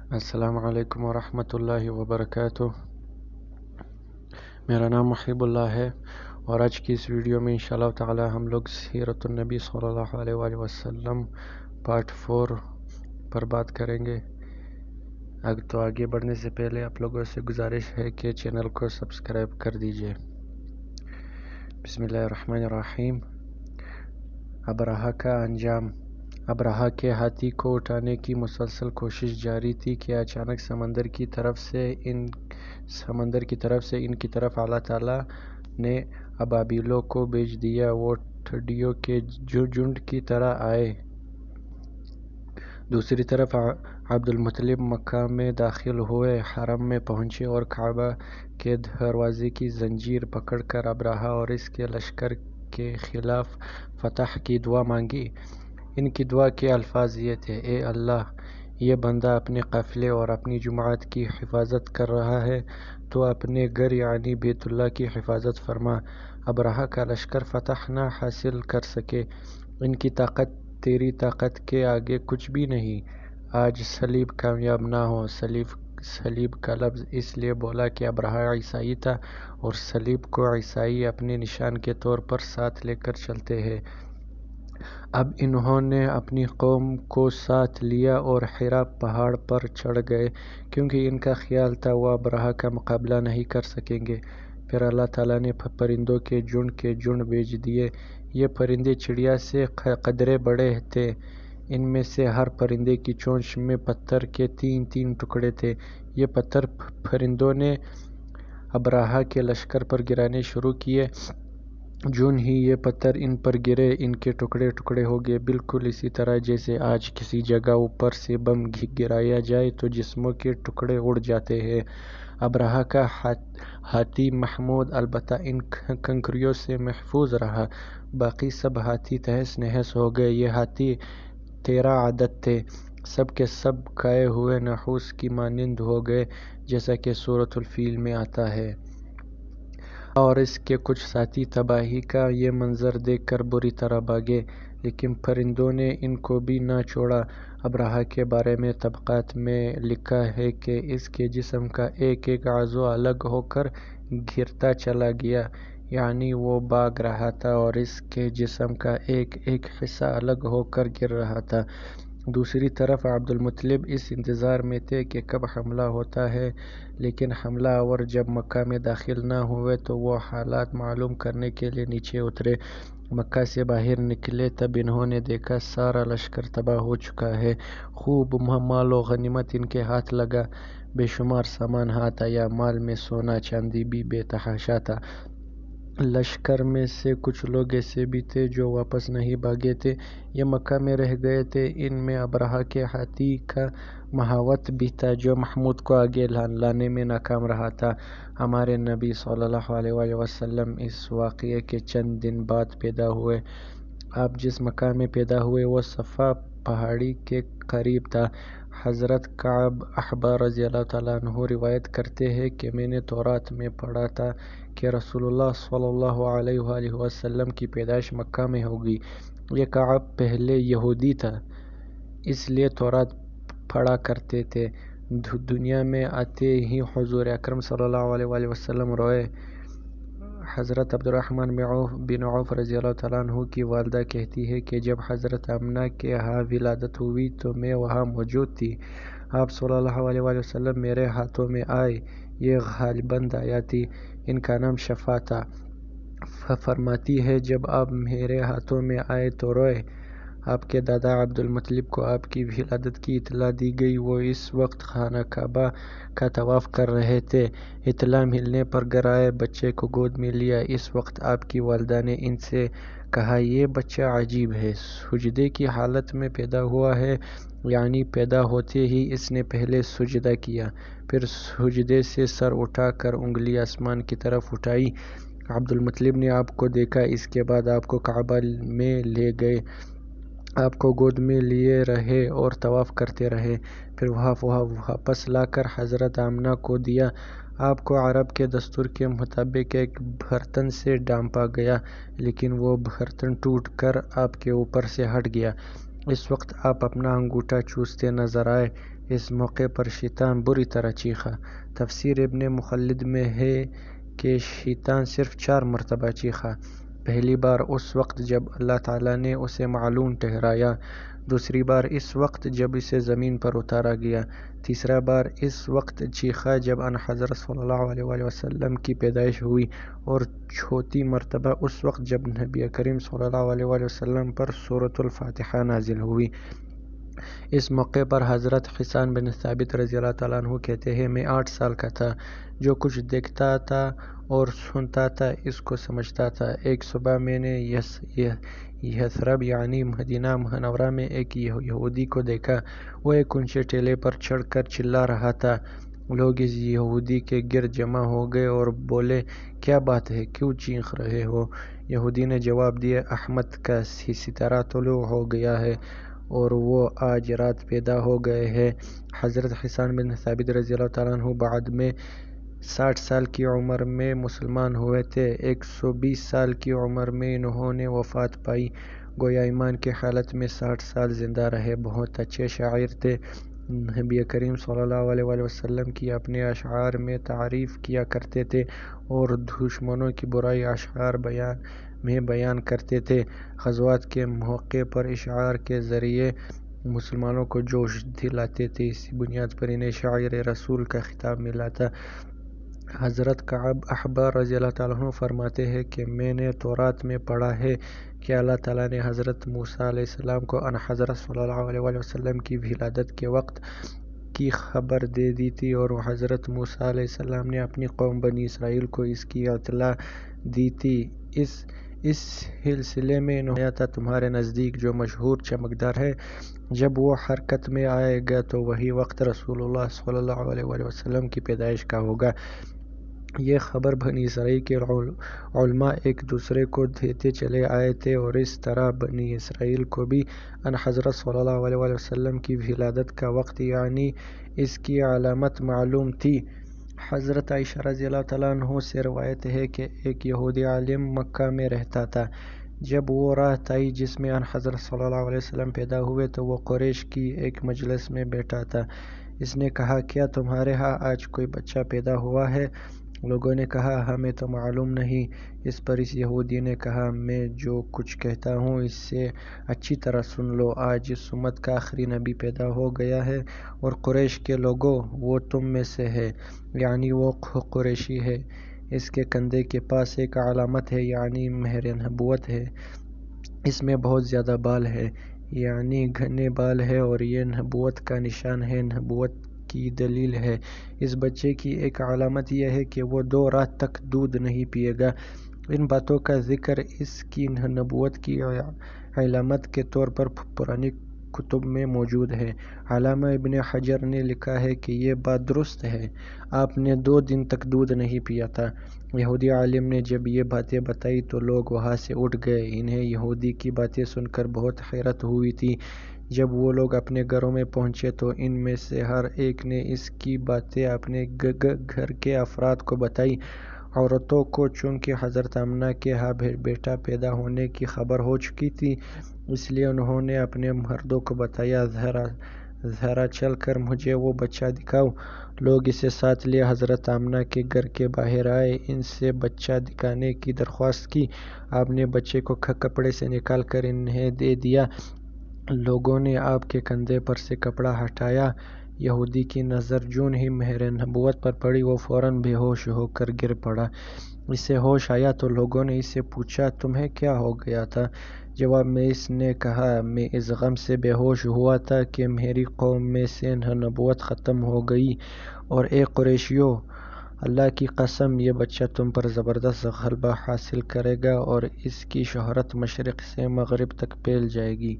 السلام علیکم ورحمۃ اللہ وبرکاتہ۔ میرا نام محب اللہ ہے اور آج کی اس ویڈیو میں انشاءاللہ تعالی ہم لوگ سیرت النبی صلی اللہ علیہ وآلہ وسلم پارٹ 4 پر بات کریں گے۔ تو آگے بڑھنے سے پہلے آپ لوگوں سے گزارش ہے کہ چینل کو سبسکرائب کر دیجئے۔ بسم اللہ الرحمن الرحیم۔ ابرہہ کا انجام۔ ابرہہ کے ہاتھی کو اٹھانے کی مسلسل کوشش جاری تھی کہ اچانک سمندر کی طرف سے ان کی طرف اللہ تعالیٰ نے ابابیلوں کو بھیج دیا۔ وہ ٹڈیوں کے جھنڈ کی طرح آئے۔ دوسری طرف عبد المطلب مکہ میں داخل ہوئے، حرم میں پہنچے اور کعبہ کے دروازے کی زنجیر پکڑ کر ابرہہ اور اس کے لشکر کے خلاف فتح کی دعا مانگی۔ ان کی دعا کے الفاظ یہ تھے: اے اللہ، یہ بندہ اپنے قافلے اور اپنی جماعت کی حفاظت کر رہا ہے، تو اپنے گھر یعنی بیت اللہ کی حفاظت فرما۔ ابرہہ کا لشکر فتح نہ حاصل کر سکے، ان کی طاقت تیری طاقت کے آگے کچھ بھی نہیں۔ آج صلیب کامیاب نہ ہو۔ صلیب کا لفظ اس لیے بولا کہ ابرہہ عیسائی تھا اور صلیب کو عیسائی اپنے نشان کے طور پر ساتھ لے کر چلتے ہیں۔ اب انہوں نے اپنی قوم کو ساتھ لیا اور حرا پہاڑ پر چڑھ گئے، کیونکہ ان کا خیال تھا وہ ابرہہ کا مقابلہ نہیں کر سکیں گے۔ پھر اللہ تعالیٰ نے پرندوں کے جھنڈ بھیج دیے۔ یہ پرندے چڑیا سے قدرے بڑے تھے۔ ان میں سے ہر پرندے کی چونچ میں پتھر کے 3 ٹکڑے تھے۔ یہ پتھر پرندوں نے ابرہہ کے لشکر پر گرانے شروع کیے۔ جون ہی یہ پتھر ان پر گرے، ان کے ٹکڑے ہو گئے، بالکل اسی طرح جیسے آج کسی جگہ اوپر سے بم گرایا جائے تو جسموں کے ٹکڑے اڑ جاتے ہیں۔ ابرہہ کا ہاتھی محمود البتہ ان کنکریوں سے محفوظ رہا، باقی سب ہاتھی تہس نہس ہو گئے۔ یہ ہاتھی 13 عدد تھے، سب کے سب کھائے ہوئے نحوس کی مانند ہو گئے، جیسا کہ سورۃ الفیل میں آتا ہے۔ اور اس کے کچھ ساتھی تباہی کا یہ منظر دیکھ کر بری طرح بھاگے، لیکن پرندوں نے ان کو بھی نہ چھوڑا۔ ابرہہ کے بارے میں طبقات میں لکھا ہے کہ اس کے جسم کا ایک عضو الگ ہو کر گرتا چلا گیا، یعنی وہ بھاگ رہا تھا اور اس کے جسم کا ایک حصہ الگ ہو کر گر رہا تھا۔ دوسری طرف عبد المطلب اس انتظار میں تھے کہ کب حملہ ہوتا ہے، لیکن حملہ آور جب مکہ میں داخل نہ ہوئے تو وہ حالات معلوم کرنے کے لیے نیچے اترے۔ مکہ سے باہر نکلے تب انہوں نے دیکھا سارا لشکر تباہ ہو چکا ہے، خوب مال و غنیمت ان کے ہاتھ لگا، بے شمار سامان ہاتھ آیا، مال میں سونا چاندی بھی بے تحاشا تھا۔ لشکر میں سے کچھ لوگ ایسے بھی تھے جو واپس نہیں بھاگے تھے، یہ مکہ میں رہ گئے تھے۔ ان میں ابرہہ کے ہاتھی کا مہاوت بھی تھا، جو محمود کو آگے لانے میں ناکام رہا تھا۔ ہمارے نبی صلی اللہ علیہ وآلہ وسلم اس واقعے کے چند دن بعد پیدا ہوئے۔ آپ جس مکان میں پیدا ہوئے وہ صفا پہاڑی کے قریب تھا۔ حضرت کعب احبار رضی اللہ تعالیٰ عنہ روایت کرتے ہیں کہ میں نے تورات میں پڑھا تھا کہ رسول اللہ صلی اللہ علیہ وآلہ وسلم کی پیدائش مکہ میں ہوگی۔ یہ کعب پہلے یہودی تھا، اس لیے تورات پڑھا کرتے تھے۔ دنیا میں آتے ہی حضور اکرم صلی اللہ علیہ وآلہ وسلم روئے۔ حضرت عبدالرحمن بن عوف رضی اللہ تعالیٰ عنہ کی والدہ کہتی ہے کہ جب حضرت آمنہ کے ہاں ولادت ہوئی تو میں وہاں موجود تھی۔ آپ صلی اللہ علیہ وآلہ وسلم میرے ہاتھوں میں آئے، یہ غالباً دایا تھی، ان کا نام شفا تھا۔ فرماتی ہے جب آپ میرے ہاتھوں میں آئے تو روئے۔ آپ کے دادا عبد المطلب کو آپ کی ولادت کی اطلاع دی گئی، وہ اس وقت خانہ کعبہ کا طواف کر رہے تھے۔ اطلاع ملنے پر گھر آئے، بچے کو گود میں لیا۔ اس وقت آپ کی والدہ نے ان سے کہا یہ بچہ عجیب ہے، سجدے کی حالت میں پیدا ہوا ہے، یعنی پیدا ہوتے ہی اس نے پہلے سجدہ کیا، پھر سجدے سے سر اٹھا کر انگلی آسمان کی طرف اٹھائی۔ عبد المطلب نے آپ کو دیکھا، اس کے بعد آپ کو کعبہ میں لے گئے، آپ کو گود میں لیے رہے اور طواف کرتے رہے، پھر واپس لا کر حضرت آمنہ کو دیا۔ آپ کو عرب کے دستور کے مطابق ایک برتن سے ڈھانپا گیا، لیکن وہ برتن ٹوٹ کر آپ کے اوپر سے ہٹ گیا۔ اس وقت آپ اپنا انگوٹھا چوستے نظر آئے، اس موقع پر شیطان بری طرح چیخا۔ تفسیر ابن مخلد میں ہے کہ شیطان صرف 4 مرتبہ چیخا۔ پہلی بار اس وقت جب اللہ تعالیٰ نے اسے معلوم ٹھہرایا، دوسری بار اس وقت جب اسے زمین پر اتارا گیا، تیسرا بار اس وقت چیخا جب ان حضرت صلی اللہ علیہ وآلہ وسلم کی پیدائش ہوئی، اور چوتھی مرتبہ اس وقت جب نبی کریم صلی اللہ علیہ وآلہ وسلم پر سورۃ الفاتحہ نازل ہوئی۔ اس موقع پر حضرت حسان بن ثابت رضی اللہ تعالیٰ عنہ کہتے ہیں، میں 8 سال کا تھا، جو کچھ دیکھتا تھا اور سنتا تھا اس کو سمجھتا تھا۔ ایک صبح میں نے یثرب یعنی مدینہ منورہ میں ایک یہودی کو دیکھا۔ وہ ایک اونچے ٹیلے پر چڑھ کر چلا رہا تھا۔ لوگ اس یہودی کے گرد جمع ہو گئے اور بولے، کیا بات ہے، کیوں چیخ رہے ہو؟ یہودی نے جواب دیا، احمد کا ستارہ طلوع ہو گیا ہے اور وہ آج رات پیدا ہو گئے ہے۔ حضرت حسان بن ثابت رضی اللہ تعالیٰ عنہ بعد میں 60 سال کی عمر میں مسلمان ہوئے تھے۔ 120 سال کی عمر میں انہوں نے وفات پائی، گویا ایمان کی حالت میں 60 سال زندہ رہے۔ بہت اچھے شاعر تھے۔ نبی کریم صلی اللہ علیہ وآلہ وسلم کی اپنے اشعار میں تعریف کیا کرتے تھے اور دشمنوں کی برائی اشعار میں بیان کرتے تھے۔ غزوات کے موقع پر اشعار کے ذریعے مسلمانوں کو جوش دلاتے تھے۔ اسی بنیاد پر انہیں شاعر رسول کا خطاب ملا تھا۔ حضرت کعب احبار رضی اللہ تعالیٰ عنہ فرماتے ہیں کہ میں نے تورات میں پڑھا ہے کہ اللہ تعالیٰ نے حضرت موسیٰ علیہ السلام کو ان حضرت صلی اللہ علیہ وآلہ وسلم کی ولادت کے وقت کی خبر دے دی تھی، اور حضرت موسیٰ علیہ السلام نے اپنی قوم بنی اسرائیل کو اس کی اطلاع دی تھی۔ اس سلسلے میں انہوں نے آیا تھا تمہارے نزدیک جو مشہور چمکدار ہے، جب وہ حرکت میں آئے گا تو وہی وقت رسول اللہ صلی اللہ علیہ وآلہ وسلم کی پیدائش کا ہوگا۔ یہ خبر بنی اسرائیل کے علماء ایک دوسرے کو دیتے چلے آئے تھے، اور اس طرح بنی اسرائیل کو بھی ان حضرت صلی اللہ علیہ وآلہ وسلم کی ولادت کا وقت یعنی اس کی علامت معلوم تھی۔ حضرت عائشہ رضی اللہ تعالیٰ عنہ سے روایت ہے کہ ایک یہودی عالم مکہ میں رہتا تھا۔ جب وہ رات آئی جس میں ان حضرت صلی اللہ علیہ وسلم پیدا ہوئے تو وہ قریش کی ایک مجلس میں بیٹھا تھا۔ اس نے کہا، کیا تمہارے ہاں آج کوئی بچہ پیدا ہوا ہے؟ لوگوں نے کہا، ہمیں تو معلوم نہیں۔ اس پر اس یہودی نے کہا، میں جو کچھ کہتا ہوں اس سے اچھی طرح سن لو۔ آج اس امت کا آخری نبی پیدا ہو گیا ہے، اور قریش کے لوگوں، وہ تم میں سے ہے، یعنی وہ قریشی ہے۔ اس کے کندھے کے پاس ایک علامت ہے، یعنی مہر نبوت ہے۔ اس میں بہت زیادہ بال ہے، یعنی گھنے بال ہے، اور یہ نبوت کا نشان ہے، نبوت کی دلیل ہے۔ اس بچے کی ایک علامت یہ ہے کہ وہ 2 رات تک دودھ نہیں پیے گا۔ ان باتوں کا ذکر اس کی نبوت کی علامت کے طور پر پرانی کتب میں موجود ہے۔ علامہ ابن حجر نے لکھا ہے کہ یہ بات درست ہے، آپ نے 2 دن تک دودھ نہیں پیا تھا۔ یہودی عالم نے جب یہ باتیں بتائی تو لوگ وہاں سے اٹھ گئے۔ انہیں یہودی کی باتیں سن کر بہت حیرت ہوئی تھی۔ جب وہ لوگ اپنے گھروں میں پہنچے تو ان میں سے ہر ایک نے اس کی باتیں اپنے گھر کے افراد کو بتائی۔ عورتوں کو چونکہ حضرت آمنہ کے ہاں بیٹا پیدا ہونے کی خبر ہو چکی تھی، اس لیے انہوں نے اپنے مردوں کو بتایا، ذرا چل کر مجھے وہ بچہ دکھاؤ۔ لوگ اسے ساتھ لیے حضرت آمنہ کے گھر کے باہر آئے، ان سے بچہ دکھانے کی درخواست کی۔ آپ نے بچے کو کپڑے سے نکال کر انہیں دے دیا۔ لوگوں نے آپ کے کندھے پر سے کپڑا ہٹایا۔ یہودی کی نظر جون ہی مہر نبوت پر پڑی، وہ فوراً بے ہوش ہو کر گر پڑا۔ اسے ہوش آیا تو لوگوں نے اس سے پوچھا، تمہیں کیا ہو گیا تھا؟ جواب میں اس نے کہا، میں اس غم سے بے ہوش ہوا تھا کہ میری قوم میں سے نبوت ختم ہو گئی، اور اے قریشیو، اللہ کی قسم، یہ بچہ تم پر زبردست غلبہ حاصل کرے گا اور اس کی شہرت مشرق سے مغرب تک پھیل جائے گی۔